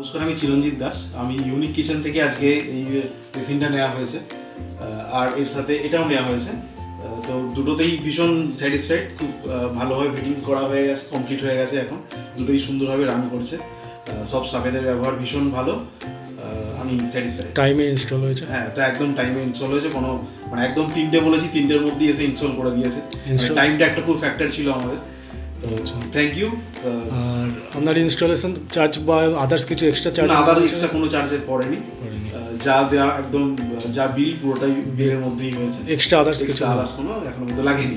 নমস্কার, আমি চিরঞ্জিত দাস। আমি ইউনিক কিচেন থেকে আজকে এই মেশিনটা নেওয়া হয়েছে, আর এর সাথে এটাও নেওয়া হয়েছে। তো দুটোতেই ভীষণ স্যাটিসফাইড, খুব ভালোভাবে ফিটিং করা হয়ে গেছে, কমপ্লিট হয়ে গেছে। এখন দুটোই সুন্দরভাবে রান করছে, সব স্টাফেদের ব্যবহার ভীষণ ভালো, আমি স্যাটিসফাইড। টাইমে ইনস্টল হয়েছে? হ্যাঁ, এটা একদম টাইমে ইনস্টল হয়েছে। কোনো মানে একদম 3টে বলেছি, 3টের মধ্যেই এসে ইনস্টল করে দিয়েছে। টাইমটা একটা খুব ফ্যাক্টর ছিল আমাদের। Thank you. আর আপনার ইনস্টলেশন চার্জ বা আদার্স কিছু এক্সট্রা চার্জ? আদার এক্সট্রা কোনো চার্জে পড়েনি, যা দেওয়া একদম যা বিল পুরোটাই বিলের মধ্যেই হয়েছে। এক্সট্রা আদার্স কিছু আদার্স কোনো এখনো মধ্যে লাগেনি।